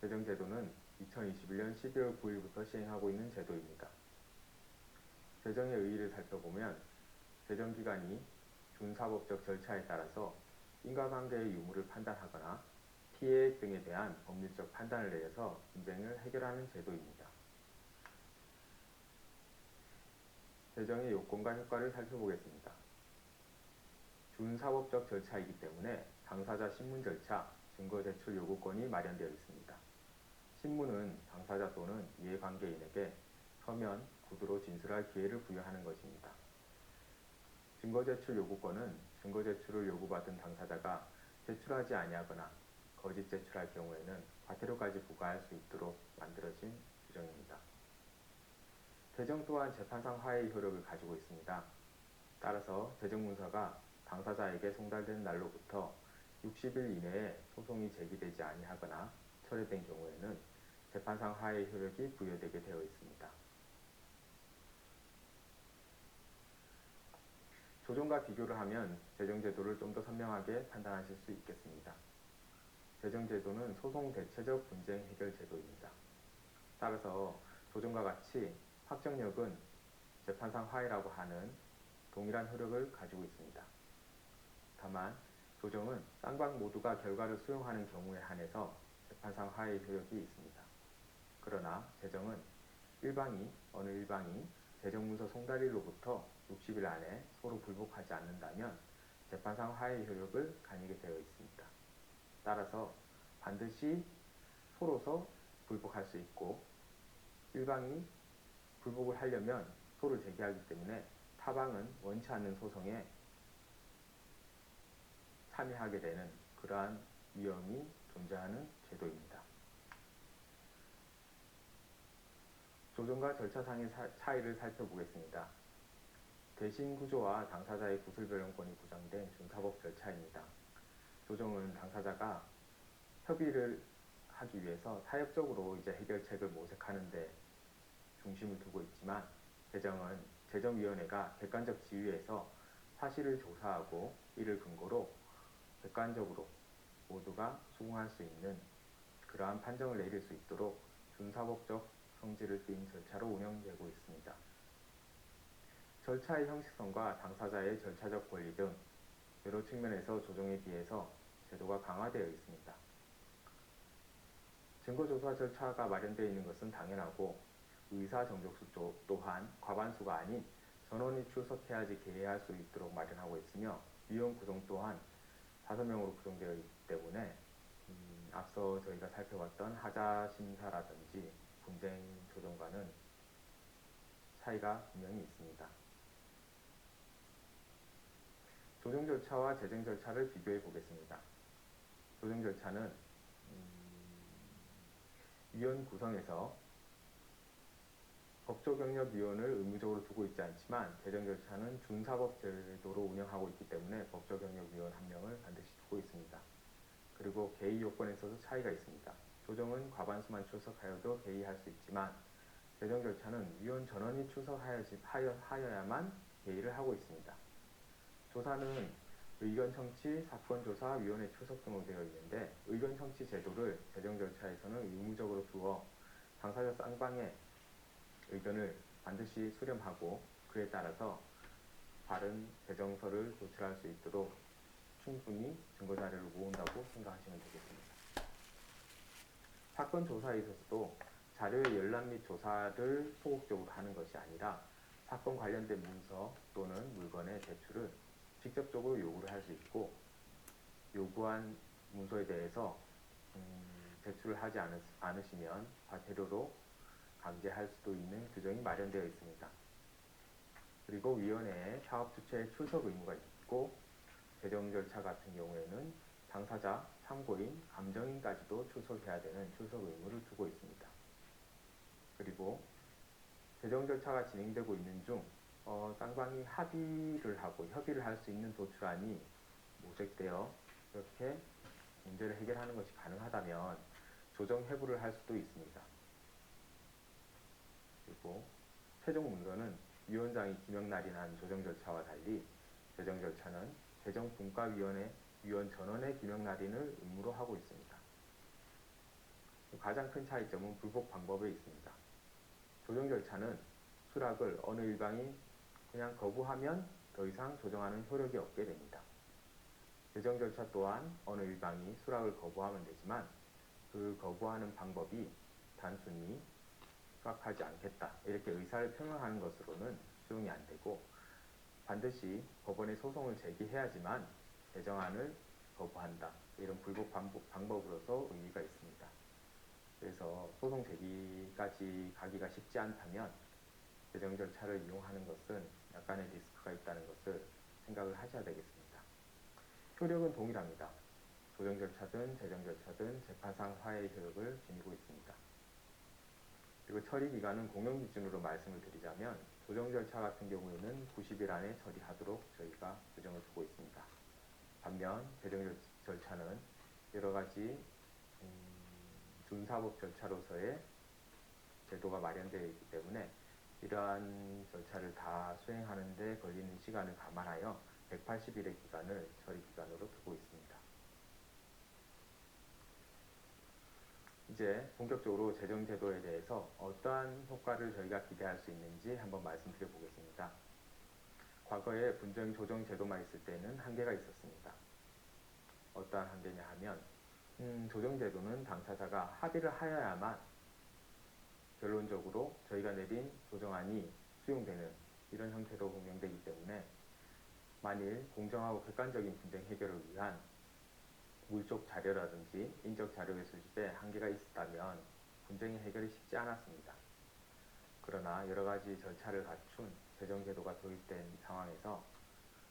재정제도는 2021년 12월 9일부터 시행하고 있는 제도입니다. 재정의 의의를 살펴보면 재정기관이 준사법적 절차에 따라서 인과관계의 유무를 판단하거나 피해액 등에 대한 법률적 판단을 내려서 분쟁을 해결하는 제도입니다. 재정의 요건과 효과를 살펴보겠습니다. 준사법적 절차이기 때문에 당사자 신문 절차, 증거 제출 요구권이 마련되어 있습니다. 신문은 당사자 또는 이해관계인에게 서면, 구두로 진술할 기회를 부여하는 것입니다. 증거 제출 요구권은 증거 제출을 요구받은 당사자가 제출하지 아니하거나 거짓 제출할 경우에는 과태료까지 부과할 수 있도록 만들어진 규정입니다. 재정 또한 재판상 화해의 효력을 가지고 있습니다. 따라서 재정문서가 당사자에게 송달된 날로부터 60일 이내에 소송이 제기되지 아니하거나 철회된 경우에는 재판상 화해의 효력이 부여되게 되어 있습니다. 조정과 비교를 하면 재정제도를 좀 더 선명하게 판단하실 수 있겠습니다. 재정제도는 소송 대체적 분쟁 해결 제도입니다. 따라서 조정과 같이 확정력은 재판상 화해라고 하는 동일한 효력을 가지고 있습니다. 다만 조정은 쌍방 모두가 결과를 수용하는 경우에 한해서 재판상 화해의 효력이 있습니다. 그러나 재정은 어느 일방이 재정문서 송달일로부터 60일 안에 서로 불복하지 않는다면 재판상 화해의 효력을 가지게 되어 있습니다. 따라서 반드시 서로서 불복할 수 있고 일방이 불복을 하려면 소를 제기하기 때문에 타방은 원치 않는 소송에 참여하게 되는 그러한 위험이 존재하는 제도입니다. 조정과 절차상의 차이를 살펴보겠습니다. 대신 구조와 당사자의 구술변론권이 구성된 준사법 절차입니다. 조정은 당사자가 협의를 하기 위해서 타협적으로 해결책을 모색하는 데 중심을 두고 있지만 재정은 재정위원회가 객관적 지위에서 사실을 조사하고 이를 근거로 객관적으로 모두가 수긍할 수 있는 그러한 판정을 내릴 수 있도록 준사법적 성질을 띈 절차로 운영되고 있습니다. 절차의 형식성과 당사자의 절차적 권리 등 여러 측면에서 조정에 비해서 제도가 강화되어 있습니다. 증거조사 절차가 마련되어 있는 것은 당연하고 의사 정족수 또한 과반수가 아닌 전원이 출석해야지 개의할 수 있도록 마련하고 있으며 위원 구성 또한 5명으로 구성되어 있기 때문에 앞서 저희가 살펴봤던 하자심사라든지 분쟁 조정과는 차이가 분명히 있습니다. 조정 절차와 재정 절차를 비교해 보겠습니다. 조정 절차는 위원 구성에서 법조경력위원을 의무적으로 두고 있지 않지만 재정 절차는 준사법 제도로 운영하고 있기 때문에 법조경력위원 1명을 반드시 두고 있습니다. 그리고 개의 요건에 있어서 차이가 있습니다. 조정은 과반수만 출석하여도 개의할 수 있지만 재정 절차는 위원 전원이 출석하여야만 개의를 하고 있습니다. 조사는 의견 청취, 사건 조사, 위원회 출석 등으로 되어 있는데 의견 청취 제도를 재정 절차에서는 의무적으로 두어 당사자 쌍방의 의견을 반드시 수렴하고 그에 따라서 바른 재정서를 도출할 수 있도록 충분히 증거자료를 모은다고 생각하시면 되겠습니다. 사건 조사에 있어서도 자료의 열람 및 조사를 소극적으로 하는 것이 아니라 사건 관련된 문서 또는 물건의 제출을 직접적으로 요구를 할 수 있고 요구한 문서에 대해서 제출을 하지 않으시면 과태료로 강제할 수도 있는 규정이 마련되어 있습니다. 그리고 위원회에 사업 주체의 출석 의무가 있고 재정 절차 같은 경우에는 당사자, 참고인, 감정인까지도 출석해야 되는 출석 의무를 두고 있습니다. 그리고 재정 절차가 진행되고 있는 중 쌍방이 합의를 하고 협의를 할 수 있는 도출안이 모색되어 이렇게 문제를 해결하는 것이 가능하다면 조정 회부를 할 수도 있습니다. 그리고 최종 문서는 위원장이 기명 날인한 조정 절차와 달리 재정 절차는 재정분과위원회 위원 전원의 기명 날인을 의무로 하고 있습니다. 가장 큰 차이점은 불복 방법에 있습니다. 조정 절차는 수락을 어느 일방이 그냥 거부하면 더 이상 조정하는 효력이 없게 됩니다. 재정 절차 또한 어느 일방이 수락을 거부하면 되지만 그 거부하는 방법이 단순히 수락하지 않겠다 이렇게 의사를 표명하는 것으로는 수용이 안 되고 반드시 법원에 소송을 제기해야지만 재정안을 거부한다 이런 불복 방법으로서 의미가 있습니다. 그래서 소송 제기까지 가기가 쉽지 않다면 재정 절차를 이용하는 것은 약간의 리스크가 있다는 것을 생각을 하셔야 되겠습니다. 효력은 동일합니다. 조정 절차든 재정 절차든 재판상 화해의 효력을 지니고 있습니다. 그리고 처리 기간은 공용 기준으로 말씀을 드리자면 조정 절차 같은 경우에는 90일 안에 처리하도록 저희가 규정을 두고 있습니다. 반면 재정 절차는 여러 가지 준사법 절차로서의 제도가 마련되어 있기 때문에 이러한 절차를 다 수행하는 데 걸리는 시간을 감안하여 180일의 기간을 처리 기간으로 두고 있습니다. 이제 본격적으로 재정제도에 대해서 어떠한 효과를 저희가 기대할 수 있는지 한번 말씀드려 보겠습니다. 과거에 분쟁 조정 제도만 있을 때는 한계가 있었습니다. 어떠한 한계냐 하면 조정 제도는 당사자가 합의를 하여야만 결론적으로 저희가 내린 조정안이 수용되는 이런 형태로 운영되기 때문에 만일 공정하고 객관적인 분쟁 해결을 위한 물적 자료라든지 인적 자료의 수집에 한계가 있었다면 분쟁의 해결이 쉽지 않았습니다. 그러나 여러 가지 절차를 갖춘 재정제도가 도입된 상황에서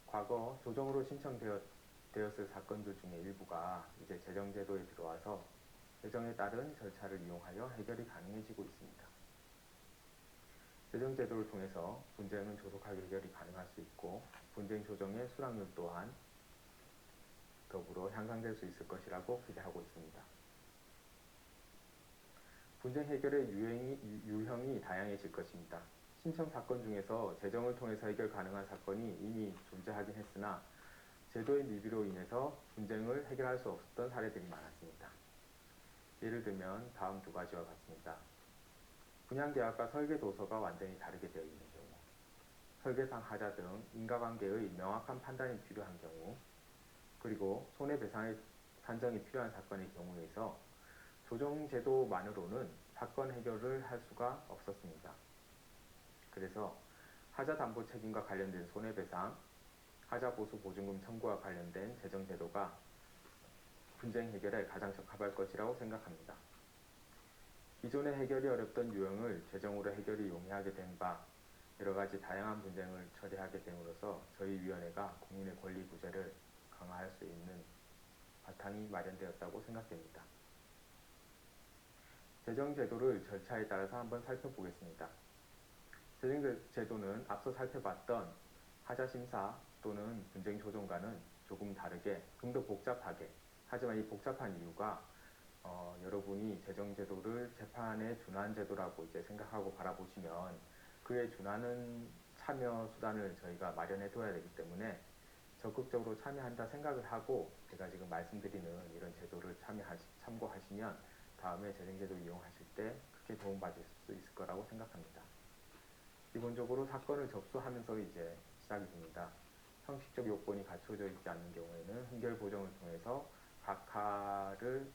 과거 조정으로 신청되었을 사건들 중에 일부가 이제 재정제도에 들어와서 재정에 따른 절차를 이용하여 해결이 가능해지고 있습니다. 재정제도를 통해서 분쟁은 조속하게 해결이 가능할 수 있고 분쟁 조정의 수락률 또한 더불어 향상될 수 있을 것이라고 기대하고 있습니다. 분쟁 해결의 유형이 다양해질 것입니다. 신청 사건 중에서 재정을 통해서 해결 가능한 사건이 이미 존재하긴 했으나 제도의 미비로 인해서 분쟁을 해결할 수 없었던 사례들이 많았습니다. 예를 들면 다음 두 가지와 같습니다. 분양계약과 설계도서가 완전히 다르게 되어 있는 경우, 설계상 하자 등 인과관계의 명확한 판단이 필요한 경우, 그리고 손해배상의 산정이 필요한 사건의 경우에서 조정제도만으로는 사건 해결을 할 수가 없었습니다. 그래서 하자담보 책임과 관련된 손해배상, 하자보수 보증금 청구와 관련된 재정제도가 분쟁 해결에 가장 적합할 것이라고 생각합니다. 기존의 해결이 어렵던 유형을 재정으로 해결이 용이하게 된 바, 여러 가지 다양한 분쟁을 처리하게 됨으로써 저희 위원회가 국민의 권리 구제를 강화할 수 있는 바탕이 마련되었다고 생각됩니다. 재정제도를 절차에 따라서 한번 살펴보겠습니다. 재정제도는 앞서 살펴봤던 하자심사 또는 분쟁조정과는 조금 다르게 좀 더 복잡하게, 하지만 이 복잡한 이유가 여러분이 재정제도를 재판에 준하는 제도라고 이제 생각하고 바라보시면 그에 준하는 참여 수단을 저희가 마련해 둬야 되기 때문에 적극적으로 참여한다 생각을 하고 제가 지금 말씀드리는 이런 제도를 참고하시면 다음에 재정제도 이용하실 때 크게 도움받을 수 있을 거라고 생각합니다. 기본적으로 사건을 접수하면서 이제 시작이 됩니다. 형식적 요건이 갖춰져 있지 않는 경우에는 흥결 보정을 통해서 각하를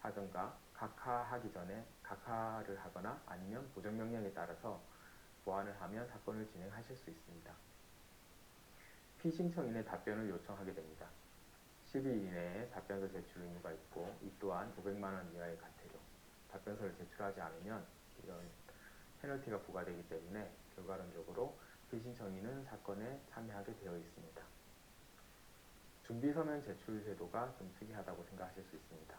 하든가 각하하기 전에 각하를 하거나 아니면 보정명령에 따라서 보완을 하면 사건을 진행하실 수 있습니다. 피신청인의 답변을 요청하게 됩니다. 12일 이내에 답변서 제출 의무가 있고 이 또한 500만 원 이하의 과태료, 답변서를 제출하지 않으면 이런 페널티가 부과되기 때문에 결과론적으로 피신청인은 사건에 참여하게 되어 있습니다. 준비서면 제출 제도가 좀 특이하다고 생각하실 수 있습니다.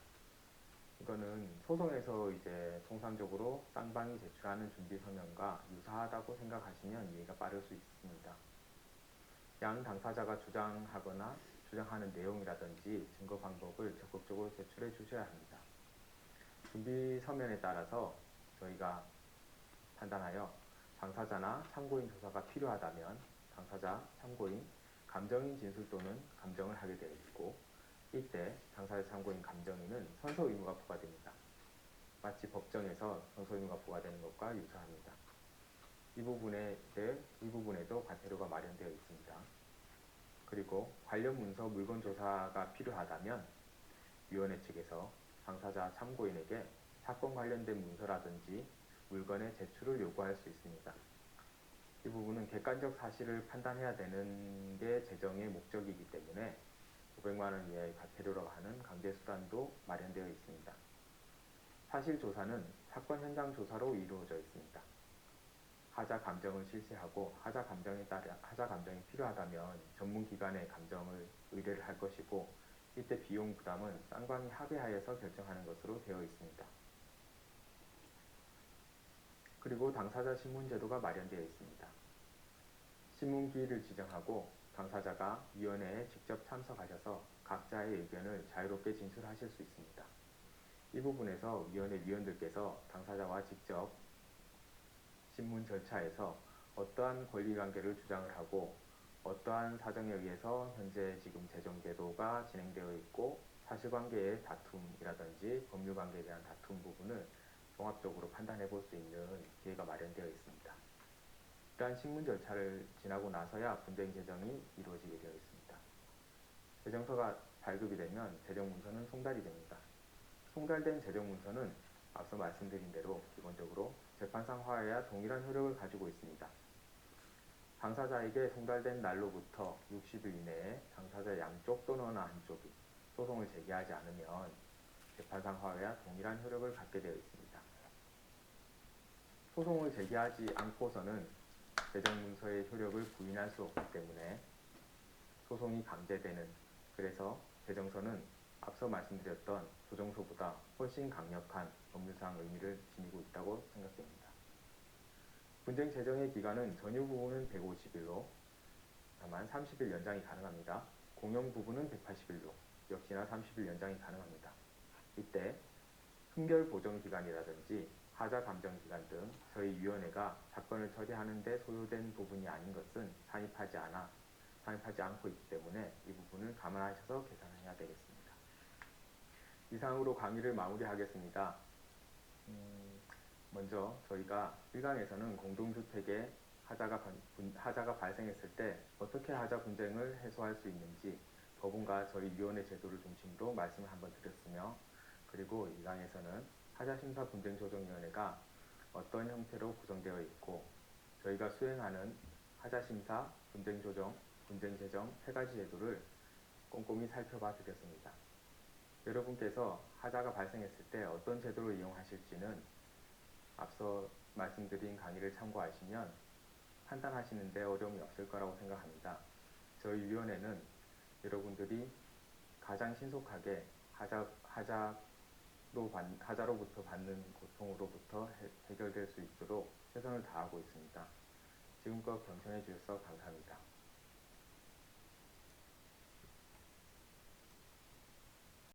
이거는 소송에서 이제 통상적으로 쌍방이 제출하는 준비서면과 유사하다고 생각하시면 이해가 빠를 수 있습니다. 양 당사자가 주장하거나 주장하는 내용이라든지 증거 방법을 적극적으로 제출해 주셔야 합니다. 준비서면에 따라서 저희가 판단하여 당사자나 참고인 조사가 필요하다면 당사자, 참고인, 감정인 진술 또는 감정을 하게 되어 있고 이때 당사자, 참고인, 감정인은 선서 의무가 부과됩니다. 마치 법정에서 선서 의무가 부과되는 것과 유사합니다. 이 부분에도 과태료가 마련되어 있습니다. 그리고 관련 문서 물건 조사가 필요하다면 위원회 측에서 당사자, 참고인에게 사건 관련된 문서라든지 물건의 제출을 요구할 수 있습니다. 이 부분은 객관적 사실을 판단해야 되는 게 재정의 목적이기 때문에 500만 원 이하의 과태료라고 하는 강제 수단도 마련되어 있습니다. 사실 조사는 사건 현장 조사로 이루어져 있습니다. 하자 감정을 실시하고 하자 감정이 필요하다면 전문 기관의 감정을 의뢰를 할 것이고 이때 비용 부담은 쌍방이 합의하여서 결정하는 것으로 되어 있습니다. 그리고 당사자 신문제도가 마련되어 있습니다. 신문기일을 지정하고 당사자가 위원회에 직접 참석하셔서 각자의 의견을 자유롭게 진술하실 수 있습니다. 이 부분에서 위원회 위원들께서 당사자와 직접 신문 절차에서 어떠한 권리관계를 주장을 하고 어떠한 사정에 의해서 현재 지금 재정제도가 진행되어 있고 사실관계의 다툼이라든지 법률관계에 대한 다툼 부분을 종합적으로 판단해 볼 수 있는 기회가 마련되어 있습니다. 이러한 신문 절차를 지나고 나서야 분쟁 재정이 이루어지게 되어 있습니다. 재정서가 발급이 되면 재정문서는 송달이 됩니다. 송달된 재정문서는 앞서 말씀드린 대로 기본적으로 재판상 화해와 동일한 효력을 가지고 있습니다. 당사자에게 송달된 날로부터 60일 이내에 당사자 양쪽 또는 어느 한쪽이 소송을 제기하지 않으면 재판상 화해와 동일한 효력을 갖게 되어 있습니다. 소송을 제기하지 않고서는 재정문서의 효력을 부인할 수 없기 때문에 소송이 강제되는, 그래서 재정서는 앞서 말씀드렸던 조정서보다 훨씬 강력한 법률상 의미를 지니고 있다고 생각됩니다. 분쟁 재정의 기간은 전유 부분은 150일로 다만 30일 연장이 가능합니다. 공용 부분은 180일로 역시나 30일 연장이 가능합니다. 이때 흥결 보정 기간이라든지 하자 감정 기간 등 저희 위원회가 사건을 처리하는 데 소요된 부분이 아닌 것은 산입하지 않아 산입하지 않고 있기 때문에 이 부분을 감안하셔서 계산해야 되겠습니다. 이상으로 강의를 마무리하겠습니다. 먼저 저희가 1강에서는 공동주택에 하자가 발생했을 때 어떻게 하자 분쟁을 해소할 수 있는지 법원과 저희 위원회 제도를 중심으로 말씀을 한번 드렸으며, 그리고 2강에서는 하자심사분쟁조정위원회가 어떤 형태로 구성되어 있고 저희가 수행하는 하자심사, 분쟁조정, 분쟁재정 세 가지 제도를 꼼꼼히 살펴봐 드렸습니다. 여러분께서 하자가 발생했을 때 어떤 제도를 이용하실지는 앞서 말씀드린 강의를 참고하시면 판단하시는 데 어려움이 없을 거라고 생각합니다. 저희 위원회는 여러분들이 가장 신속하게 하자로부터 받는 고통으로부터 해결될 수 있도록 최선을 다하고 있습니다. 지금껏 경청해 주셔서 감사합니다.